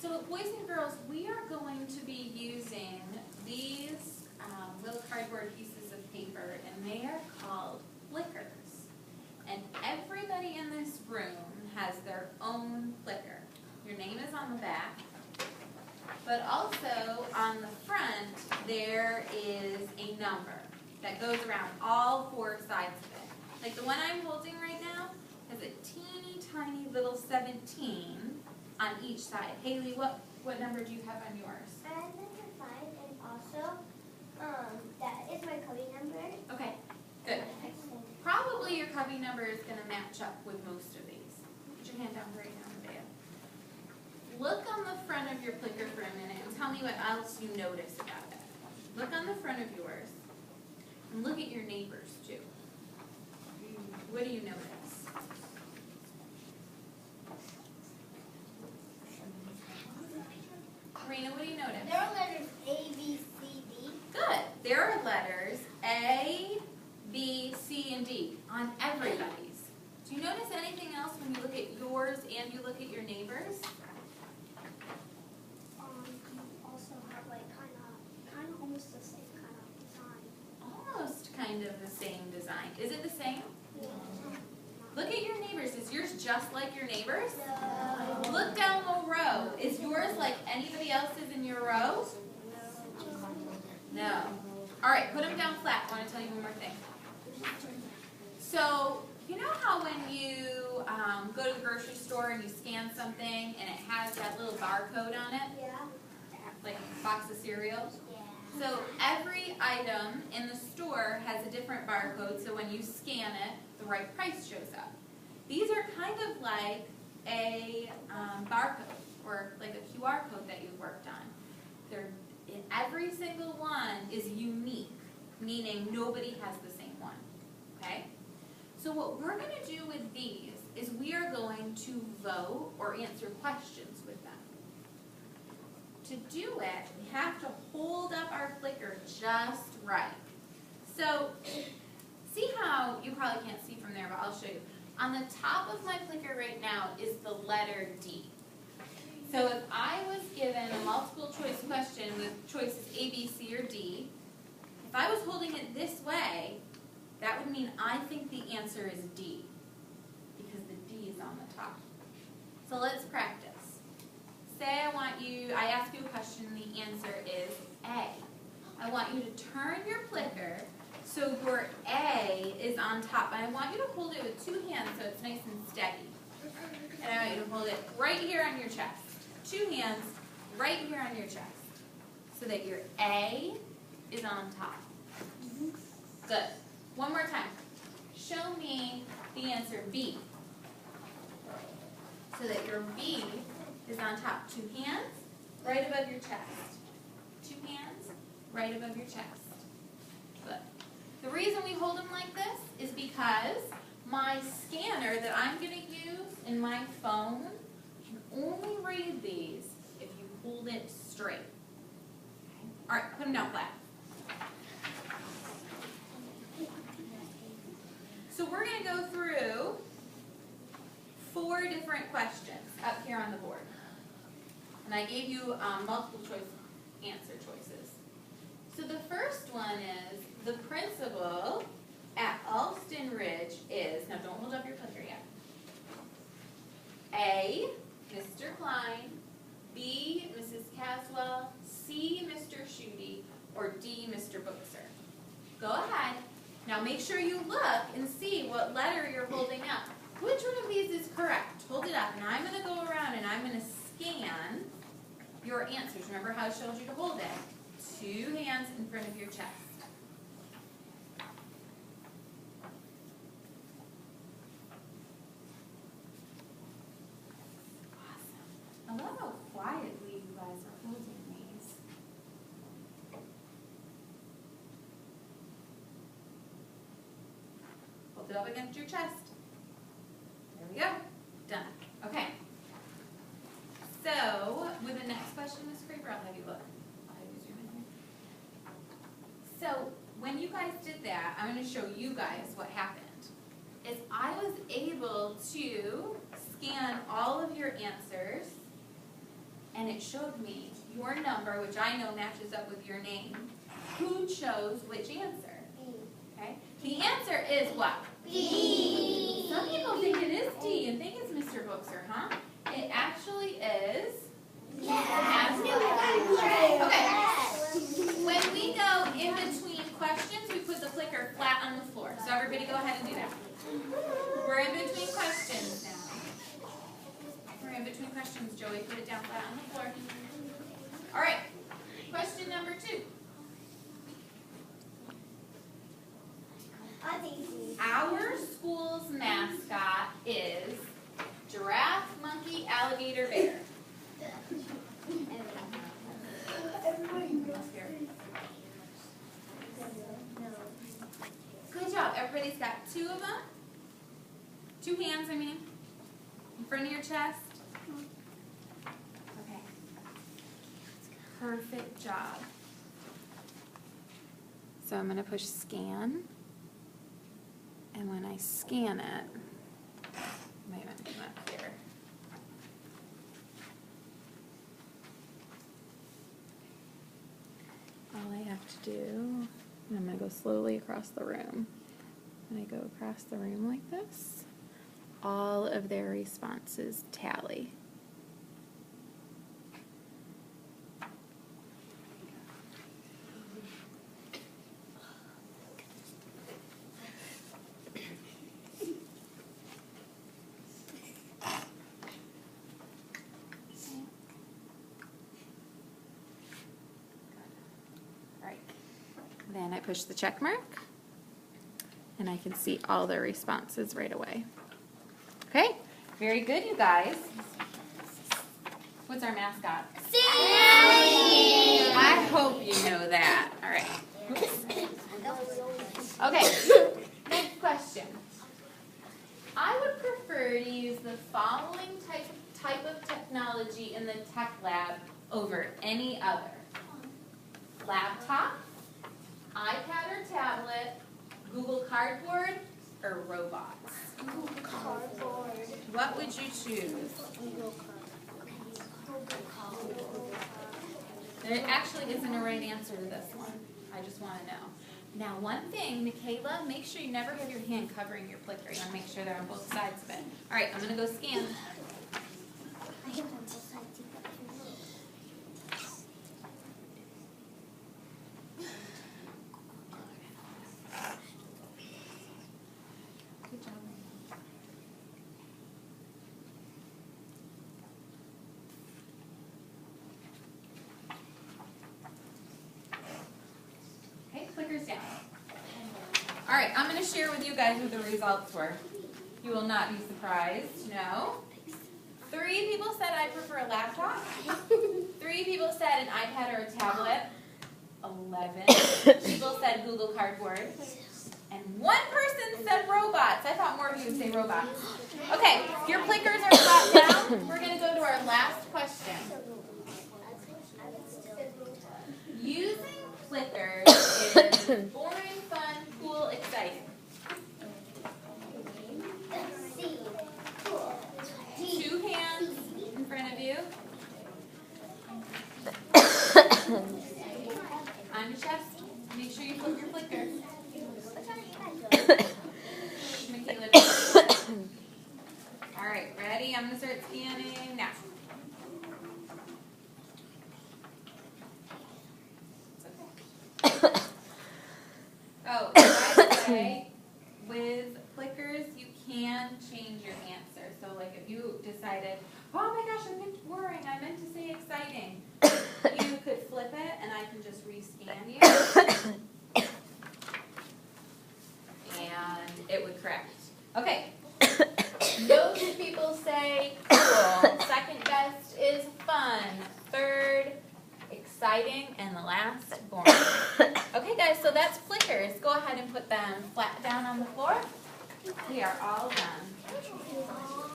So boys and girls, we are going to be using these little cardboard pieces of paper, and they are called flickers. And everybody in this room has their own flicker. Your name is on the back, but also on the front there is a number that goes around all four sides of it. Like the one I'm holding right now has a teeny tiny little 17 on each side. Haley, what number do you have on yours? I have number 5, and also that is my cubby number. Okay, good. Probably your cubby number is going to match up with most of these. Put your hand down right now, Nevaeh. Look on the front of your flicker for a minute and tell me what else you notice about it. Look on the front of yours and look at your neighbors too. What do you notice? Karina, what do you notice? There are letters A, B, C, D. Good. There are letters A, B, C, and D on everybody's. Do you notice anything else when you look at yours and you look at your neighbors? You also have like kind of almost the same kind of design. Almost kind of the same design. Is it the same? Yeah. Look at your neighbors. Is yours just like your neighbors? No. Look down the row. Is yours like anybody else's in your row? No. All right, put them down flat. I want to tell you one more thing. So, you know how when you go to the grocery store and you scan something and it has that little barcode on it? Yeah. Like a box of cereal? Yeah. So every item in the store has a different barcode, so when you scan it, the right price shows up. These are kind of like a barcode or like a QR code that you've worked on. Every single one is unique, meaning nobody has the same one, okay? So what we're going to do with these is we are going to vote or answer questions with them. To do it, we have to hold up our flicker just right. So, see how, you probably can't see from there, but I'll show you. On the top of my flicker right now is the letter D. So if I was given a multiple choice question with choices A, B, C, or D, if I was holding it this way, that would mean I think the answer is D, because the D is on the top. So let's practice. Say I ask you a question and the answer is A. I want you to turn your flicker so your A is on top. And I want you to hold it with 2 hands so it's nice and steady. And I want you to hold it right here on your chest. 2 hands right here on your chest so that your A is on top. Good. One more time. Show me the answer B so that your B is on top. 2 hands right above your chest. 2 hands right above your chest. Good. The reason we hold them like this is because my scanner that I'm going to use in my phone can only read these if you hold it straight. Okay. All right, put them down flat. So we're going to go through 4 different questions up here on the board. And I gave you multiple choice answer choices. So the first one is, the principal at Alston Ridge is, now don't hold up your clicker yet. A, Mr. Klein, B, Mrs. Caswell, C, Mr. Schutte, or D, Mr. Bookser. Go ahead. Now make sure you look and see what letter you're holding up. Which one of these is correct? Hold it up. And I'm going to go around and I'm going to scan your answers. Remember how I showed you to hold it? 2 hands in front of your chest. Awesome. I love how quietly you guys are holding these. Hold it up against your chest. There we go. Done. Okay. So, with the next question, Ms. Craver, I'll have you look. I'll have you zoom in here. So, when you guys did that, I'm going to show you guys what happened. Is I was able to scan all of your answers and it showed me your number, which I know matches up with your name. Who chose which answer? Okay. The answer is what? B. Some people think it is D and think it's Mr. Bookser, huh? It actually is. Yes. Okay. When we go in between questions, we put the clicker flat on the floor. So everybody go ahead and do that. We're in between questions now. We're in between questions, Joey. Put it down flat on the floor. All right. Question number 2. Our school's mascot is giraffe, monkey, alligator, bear. Good job. Everybody's got 2 of them. 2 hands, I mean, in front of your chest. Okay. Perfect job. So I'm going to push scan. And when I scan it, maybe I'm come up here. All I have to do, I'm going to go slowly across the room. When I go across the room like this, all of their responses tally. Then I push the check mark, and I can see all their responses right away. Okay, very good, you guys. What's our mascot? Sammy! I hope you know that. All right. Okay, next question. I would prefer to use the following type of technology in the tech lab over any other. Laptop, iPad or tablet, Google Cardboard, or robots? Google Cardboard. What would you choose? Google Cardboard. There actually isn't a right answer to this one. I just want to know. Now, one thing, Michaela, make sure you never have your hand covering your clicker. You want to make sure they're on both sides of it. All right, I'm going to go scan. I have on both sides. Good job. Okay, clickers down. All right, I'm going to share with you guys what the results were. You will not be surprised to know. 3 people said I prefer a laptop. 3 people said an iPad or a tablet. 11 people said Google Cardboard. And 1 person said robots. I thought more of you would say robots. Okay, your clickers are flat down. We're going to go to our last question. Using clickers is boring, fun, cool, exciting. C. 2 hands in front of you. On your chest. Make sure you flip your clicker. Michaela. All right, ready? I'm going to start scanning now. Oh, by the way, with clickers, you can change your answer. So, like, if you decided, oh my gosh, I meant boring, I meant to say exciting, you could flip it, and I can just rescan you. And it would correct. Okay. Most people say cool. Second best is fun. Third, exciting. And the last, boring. Okay, guys, so that's clickers. Go ahead and put them flat down on the floor. We are all done.